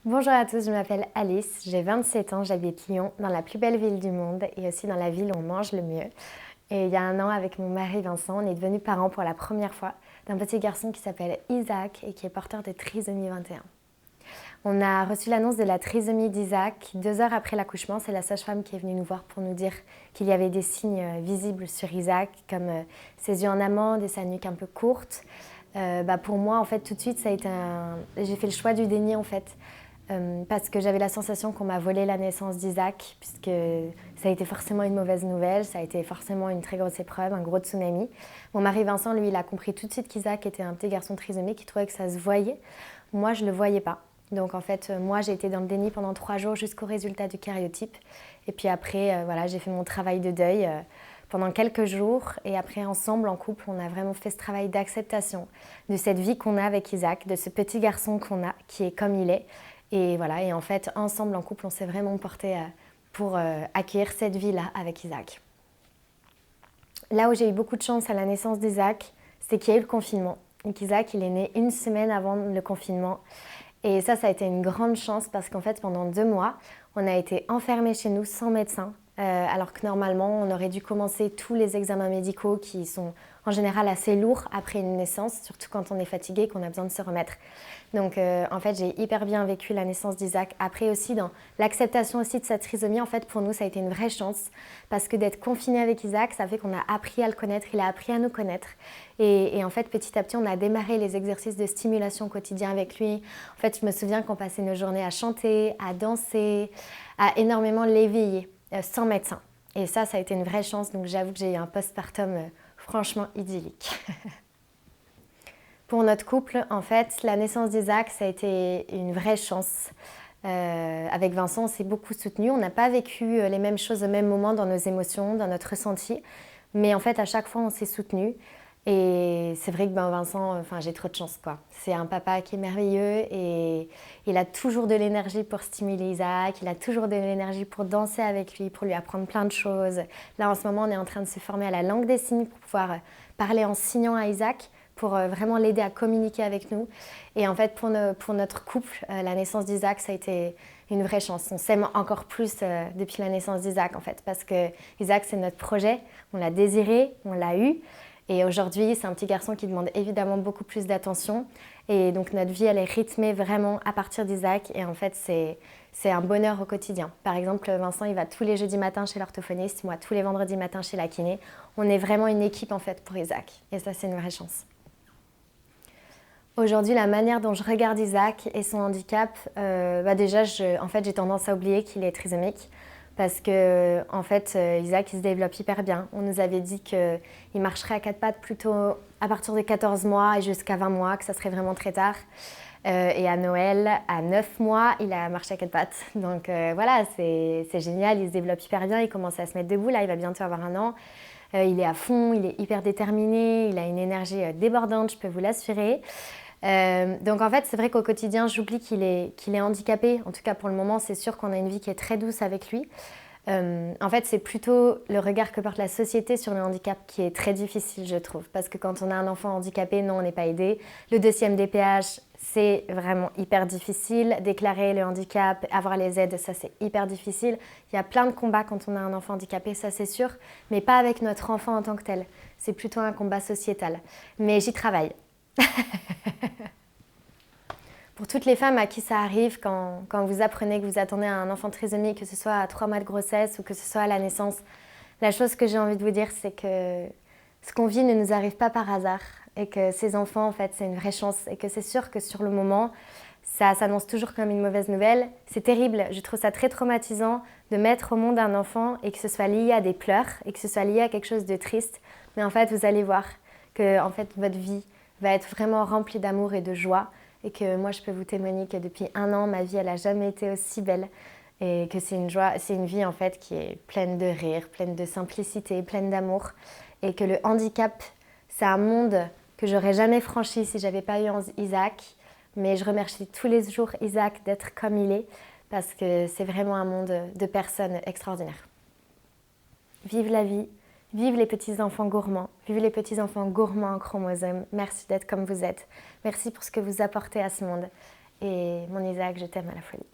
Bonjour à tous, je m'appelle Alice, j'ai 27 ans, j'habite Lyon, dans la plus belle ville du monde et aussi dans la ville où on mange le mieux. Et il y a un an, avec mon mari Vincent, on est devenus parents pour la première fois d'un petit garçon qui s'appelle Isaac et qui est porteur de trisomie 21. On a reçu l'annonce de la trisomie d'Isaac 2 heures après l'accouchement. C'est la sage-femme qui est venue nous voir pour nous dire qu'il y avait des signes visibles sur Isaac, comme ses yeux en amande et sa nuque un peu courte. Pour moi, en fait, tout de suite, j'ai fait le choix du déni, en fait. Parce que j'avais la sensation qu'on m'a volé la naissance d'Isaac, puisque ça a été forcément une mauvaise nouvelle, ça a été forcément une très grosse épreuve, un gros tsunami. Mon mari Vincent, lui, il a compris tout de suite qu'Isaac était un petit garçon trisomique, il trouvait que ça se voyait. Moi, je ne le voyais pas. Donc en fait, moi, j'ai été dans le déni pendant 3 jours jusqu'au résultat du karyotype. Et puis après, j'ai fait mon travail de deuil pendant quelques jours. Et après, ensemble, en couple, on a vraiment fait ce travail d'acceptation de cette vie qu'on a avec Isaac, de ce petit garçon qu'on a, qui est comme il est. Et voilà, et en fait, ensemble, en couple, on s'est vraiment porté pour accueillir cette vie-là avec Isaac. Là où j'ai eu beaucoup de chance à la naissance d'Isaac, c'est qu'il y a eu le confinement. Et qu'Isaac, il est né 1 semaine avant le confinement. Et ça a été une grande chance parce qu'en fait, pendant 2 mois, on a été enfermés chez nous sans médecin. Alors que normalement, on aurait dû commencer tous les examens médicaux qui sont en général assez lourds après une naissance, surtout quand on est fatigué et qu'on a besoin de se remettre. Donc en fait, j'ai hyper bien vécu la naissance d'Isaac. Après aussi, dans l'acceptation aussi de sa trisomie, en fait, pour nous, ça a été une vraie chance parce que d'être confiné avec Isaac, ça fait qu'on a appris à le connaître, il a appris à nous connaître. Et en fait, petit à petit, on a démarré les exercices de stimulation quotidien avec lui. En fait, je me souviens qu'on passait nos journées à chanter, à danser, à énormément l'éveiller, sans médecin. Et ça a été une vraie chance. Donc j'avoue que j'ai eu un postpartum franchement idyllique. Pour notre couple, en fait, la naissance d'Isaac, ça a été une vraie chance. Avec Vincent, on s'est beaucoup soutenus. On n'a pas vécu les mêmes choses au même moment dans nos émotions, dans notre ressenti. Mais en fait, à chaque fois, on s'est soutenus. Et c'est vrai que Vincent, j'ai trop de chance, quoi. C'est un papa qui est merveilleux et il a toujours de l'énergie pour stimuler Isaac, il a toujours de l'énergie pour danser avec lui, pour lui apprendre plein de choses. Là, en ce moment, on est en train de se former à la langue des signes pour pouvoir parler en signant à Isaac, pour vraiment l'aider à communiquer avec nous. Et en fait, pour notre couple, la naissance d'Isaac, ça a été une vraie chance. On s'aime encore plus depuis la naissance d'Isaac, en fait, parce que Isaac, c'est notre projet. On l'a désiré, on l'a eu. Et aujourd'hui, c'est un petit garçon qui demande évidemment beaucoup plus d'attention. Et donc, notre vie, elle est rythmée vraiment à partir d'Isaac. Et en fait, c'est un bonheur au quotidien. Par exemple, Vincent, il va tous les jeudis matins chez l'orthophoniste, moi, tous les vendredis matins chez la kiné. On est vraiment une équipe, en fait, pour Isaac. Et ça, c'est une vraie chance. Aujourd'hui, la manière dont je regarde Isaac et son handicap, déjà, j'ai tendance à oublier qu'il est trisomique. Parce que, Isaac, il se développe hyper bien. On nous avait dit qu'il marcherait à 4 pattes plutôt à partir de 14 mois et jusqu'à 20 mois, que ça serait vraiment très tard. Et à Noël, à 9 mois, il a marché à 4 pattes. Donc c'est génial, il se développe hyper bien, il commence à se mettre debout. Là, il va bientôt avoir 1 an. Il est à fond, il est hyper déterminé, il a une énergie débordante, je peux vous l'assurer. Donc en fait, c'est vrai qu'au quotidien, j'oublie qu'il est handicapé. En tout cas, pour le moment, c'est sûr qu'on a une vie qui est très douce avec lui. En fait, c'est plutôt le regard que porte la société sur le handicap qui est très difficile, je trouve. Parce que quand on a un enfant handicapé, non, on n'est pas aidé. Le dossier MDPH, c'est vraiment hyper difficile. Déclarer le handicap, avoir les aides, ça c'est hyper difficile. Il y a plein de combats quand on a un enfant handicapé, ça c'est sûr. Mais pas avec notre enfant en tant que tel. C'est plutôt un combat sociétal. Mais j'y travaille. Pour toutes les femmes à qui ça arrive, quand vous apprenez que vous attendez un enfant trisomique, que ce soit à 3 mois de grossesse ou que ce soit à la naissance, la chose que j'ai envie de vous dire, c'est que ce qu'on vit ne nous arrive pas par hasard et que ces enfants, en fait, c'est une vraie chance et que c'est sûr que sur le moment, ça s'annonce toujours comme une mauvaise nouvelle. C'est terrible, je trouve ça très traumatisant de mettre au monde un enfant et que ce soit lié à des pleurs et que ce soit lié à quelque chose de triste. Mais en fait, vous allez voir que votre vie va être vraiment remplie d'amour et de joie. Et que moi, je peux vous témoigner que depuis 1 an, ma vie, elle n'a jamais été aussi belle. Et que c'est une joie, c'est une vie en fait qui est pleine de rire, pleine de simplicité, pleine d'amour. Et que le handicap, c'est un monde que j'aurais jamais franchi si j'avais pas eu Isaac. Mais je remercie tous les jours Isaac d'être comme il est parce que c'est vraiment un monde de personnes extraordinaires. Vive la vie! Vive les petits-enfants gourmands, vive les petits-enfants gourmands en chromosomes. Merci d'être comme vous êtes. Merci pour ce que vous apportez à ce monde. Et mon Isaac, je t'aime à la folie.